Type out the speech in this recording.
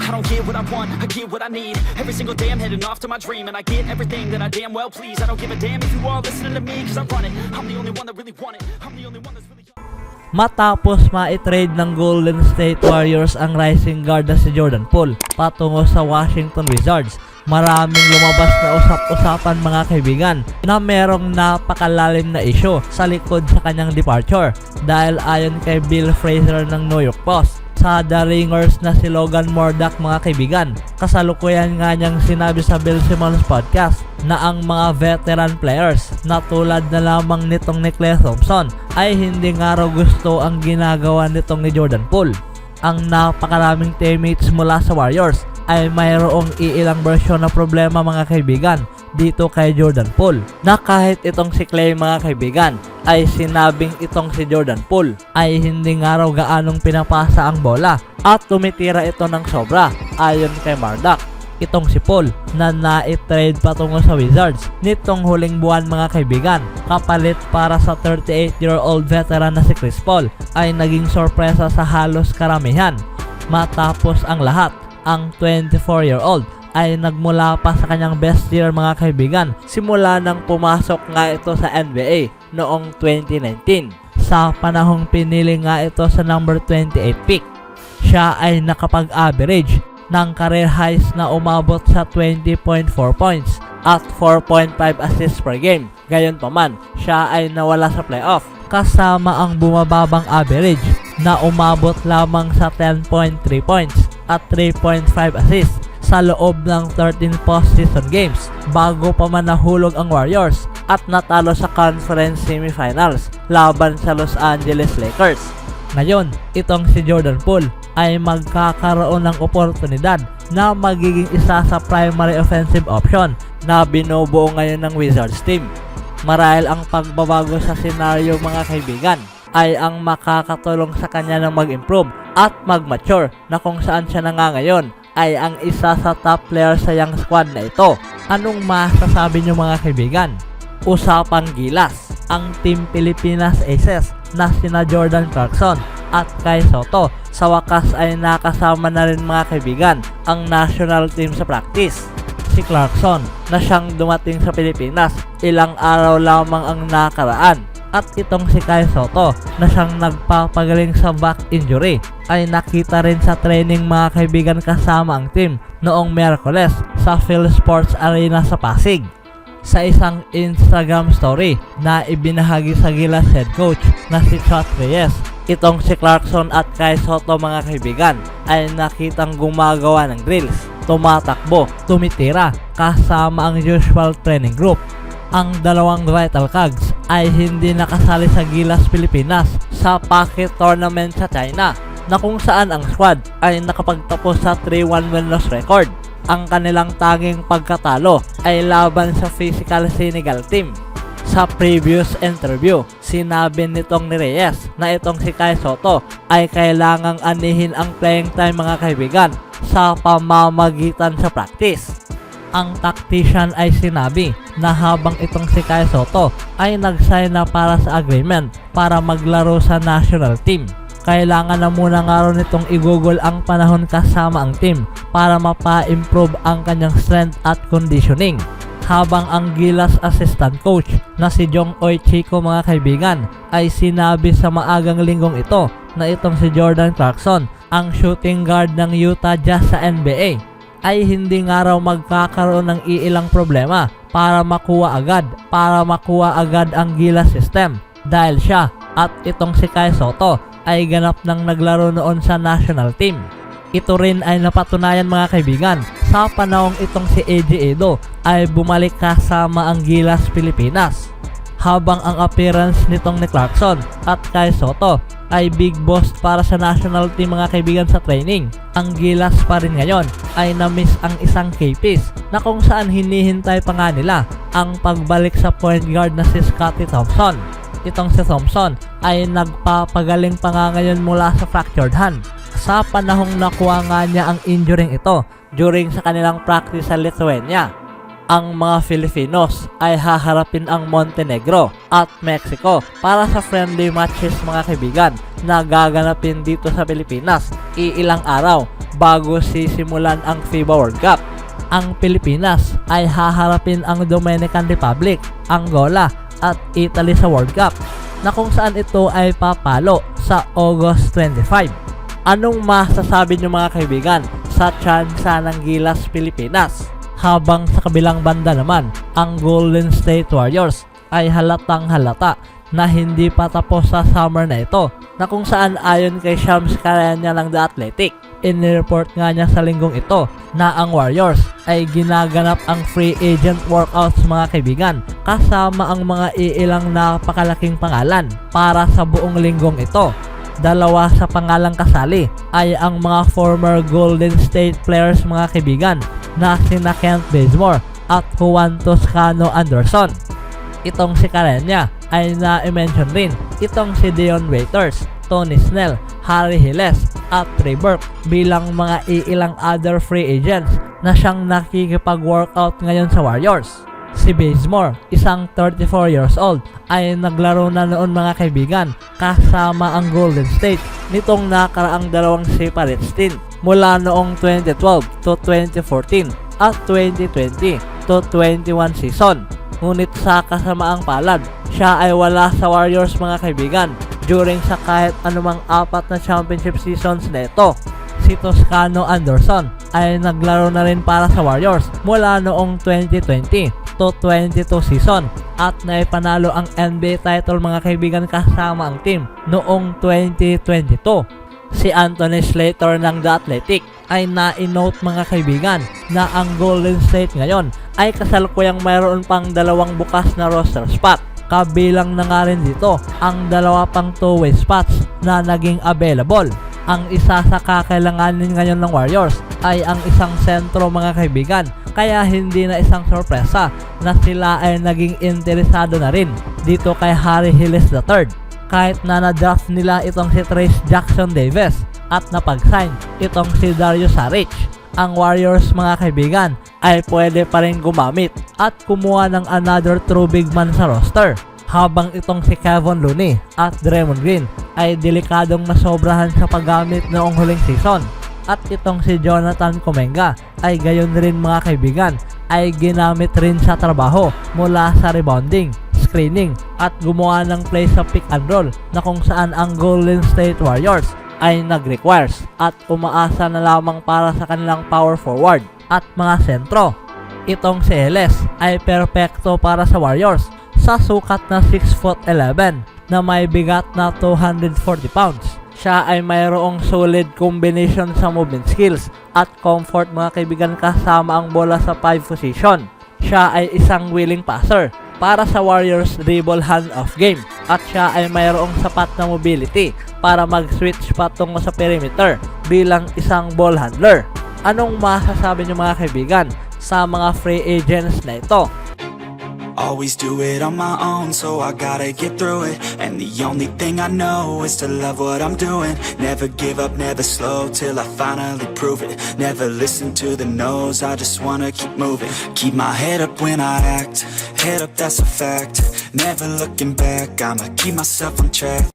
I don't get what I want, I get what I need. Every single day I'm heading off to my dream, and I get everything that I damn well please. I don't give a damn if you all listening to me, cause I run it. I'm the only one that really want it. I'm the only one that's really... Matapos ma-trade ng Golden State Warriors ang rising guard na si Jordan Poole patungo sa Washington Wizards, maraming lumabas na usap-usapan mga kaibigan na merong napakalalim na issue sa likod sa kanyang departure dahil ayon kay Bill Fraser ng New York Post, sa The Ringers na si Logan Murdock mga kaibigan, kasalukuyan nga niyang sinabi sa Bill Simmons podcast na ang mga veteran players na tulad na lamang nitong ni Klay Thompson ay hindi nga raw gusto ang ginagawa nitong ni Jordan Poole. Ang napakaraming teammates mula sa Warriors ay mayroong iilang bersyon na problema mga kaibigan dito kay Jordan Poole, na kahit itong si Klay mga kaibigan ay sinabing itong si Jordan Poole ay hindi nga raw gaanong pinapasa ang bola at tumitira ito ng sobra ayon kay Murdock. Itong si Poole na na-trade patungo sa Wizards nitong huling buwan mga kaibigan, kapalit para sa 38-year-old veteran na si Chris Paul, ay naging sorpresa sa halos karamihan. Matapos ang lahat, ang 24-year-old ay nagmula pa sa kanyang best year mga kaibigan simula nang pumasok nga ito sa NBA noong 2019. Sa panahong pinili nga ito sa number 28 pick, siya ay nakapag-average ng career highs na umabot sa 20.4 points at 4.5 assists per game. Gayunpaman, siya ay nawala sa playoff kasama ang bumababang average na umabot lamang sa 10.3 points at 3.5 assists sa loob ng 13 postseason games bago pa man nahulog ang Warriors at natalo sa conference semifinals laban sa Los Angeles Lakers. Ngayon, itong si Jordan Poole ay magkakaroon ng oportunidad na magiging isa sa primary offensive option na binubuo ngayon ng Wizards team. Marahil ang pagbabago sa senaryo mga kaibigan ay ang makakatulong sa kanya na mag-improve at mag-mature, na kung saan siya na nga ngayon ay ang isa sa top player sa young squad na ito. Anong masasabi nyo mga kaibigan? Usapang gilas, ang Team Pilipinas Aces na sina Jordan Clarkson at Kai Sotto sa wakas ay nakasama na rin mga kaibigan ang national team sa practice. Si Clarkson na siyang dumating sa Pilipinas ilang araw lamang ang nakaraan, at itong si Kai Sotto na siyang nagpapagaling sa back injury ay nakita rin sa training mga kaibigan kasama ang team noong Miyerkules sa Phil Sports Arena sa Pasig. Sa isang Instagram story na ibinahagi sa Gilas head coach na si Chat Reyes, itong si Clarkson at Kai Sotto mga kaibigan ay nakitang gumagawa ng drills, tumatakbo, tumitira kasama ang usual training group. Ang dalawang Vital Cogs ay hindi nakasali sa Gilas Pilipinas sa Pocket Tournament sa China, na kung saan ang squad ay nakapagtapos sa 3-1 winless record. Ang kanilang tanging pagkatalo ay laban sa physical Senegal team. Sa previous interview, sinabi nitong ni Reyes na itong si Kai Sotto ay kailangang anihin ang playing time mga kaibigan sa pamamagitan sa practice. Ang tactician ay sinabi na habang itong si Kai Sotto ay nag-sign na para sa agreement para maglaro sa national team, kailangan na muna nga ron itong igugol ang panahon kasama ang team para mapa-improve ang kanyang strength at conditioning. Habang ang Gilas assistant coach na si Jong Oy Chico mga kaibigan ay sinabi sa maagang linggong ito na itong si Jordan Clarkson, ang shooting guard ng Utah Jazz sa NBA, ay hindi nga raw magkakaroon ng iilang problema para makuha agad ang Gilas system dahil siya at itong si Kai Sotto ay ganap nang naglaro noon sa national team. Ito rin ay napatunayan mga kaibigan sa panahong itong si AJ Edo ay bumalik kasama ang Gilas Pilipinas. Habang ang appearance nitong ni Clarkson at Kai Sotto ay big boss para sa national team mga kaibigan sa training, ang Gilas pa rin ngayon ay na-miss ang isang K-piece na kung saan hinihintay pa nga nila ang pagbalik sa point guard na si Scottie Thompson. Itong si Thompson ay nagpapagaling pa nga ngayon mula sa fractured hand sa panahong nakuha nga niya ang injuring ito during sa kanilang practice sa Lithuania. Ang mga Filipinos ay haharapin ang Montenegro at Mexico para sa friendly matches mga kaibigan na gaganapin dito sa Pilipinas iilang araw bago sisimulan ang FIBA World Cup. Ang Pilipinas ay haharapin ang Dominican Republic, Angola at Italy sa World Cup na kung saan ito ay papalo sa August 25. Anong masasabi niyo mga kaibigan sa tsansa ng Gilas Pilipinas? Habang sa kabilang banda naman, ang Golden State Warriors ay halatang halata na hindi pa tapos sa summer na ito, na kung saan ayon kay Shams Charania ng The Athletic, inireport nga niya sa linggong ito na ang Warriors ay ginaganap ang free agent workouts mga kaibigan, kasama ang mga iilang napakalaking pangalan para sa buong linggong ito. Dalawa sa pangalang kasali ay ang mga former Golden State players mga kaibigan na sina Kent Bazemore at Juan Toscano Anderson. Itong si Carenia ay na-mention rin itong si Dion Waiters, Tony Snell, Harry Hiles at Trey Burke bilang mga iilang other free agents na siyang nakikipag-workout ngayon sa Warriors. Si Bazemore, isang 34 years old, ay naglaro na noon mga kaibigan kasama ang Golden State nitong nakaraang dalawang separate stint mula noong 2012 to 2014 at 2020 to 21 season. Ngunit sa kasamaang palad, siya ay wala sa Warriors mga kaibigan during sa kahit anumang 4 na championship seasons na ito. Si Toscano Anderson ay naglaro na rin para sa Warriors mula noong 2020 to 22 season at naipanalo ang NBA title mga kaibigan kasama ang team noong 2022. Si Anthony Slater ng The Athletic ay na-note mga kaibigan na ang Golden State ngayon ay kasalukuyang mayroon pang 2 bukas na roster spot. Kabilang na nga rin dito ang 2 pang two-way spots na naging available. Ang isa sa kakailanganin ngayon ng Warriors ay ang isang sentro mga kaibigan, kaya hindi na isang sorpresa na sila ay naging interesado na rin dito kay Harry Hiles III. Kahit na na-draft nila itong si Trace Jackson Davis at napag-sign itong si Dario Saric, ang Warriors mga kaibigan ay pwede pa rin gumamit at kumuha ng another true big man sa roster, habang itong si Kevon Looney at Draymond Green ay delikadong masobrahan sa paggamit noong huling season. At itong si Jonathan Kuminga ay gayon rin mga kaibigan ay ginamit rin sa trabaho mula sa rebounding, screening at gumawa ng play sa pick and roll na kung saan ang Golden State Warriors ay nag-requires at umaasa na lamang para sa kanilang power forward at mga sentro. Itong si Hiles ay perpekto para sa Warriors sa sukat na 6'11" na may bigat na 240 pounds. Siya ay mayroong solid combination sa movement skills at comfort mga kaibigan kasama ang bola sa 5 position. Siya ay isang willing passer para sa Warriors dribble hand-off game at siya ay mayroong sapat na mobility para mag-switch patungo sa perimeter bilang isang ball handler. Anong masasabi niyo mga kaibigan sa mga free agents na ito? Always do it on my own, so I gotta get through it. And the only thing I know is to love what I'm doing. Never give up, never slow, till I finally prove it. Never listen to the no's, I just wanna keep moving. Keep my head up when I act, head up that's a fact. Never looking back, I'ma keep myself on track.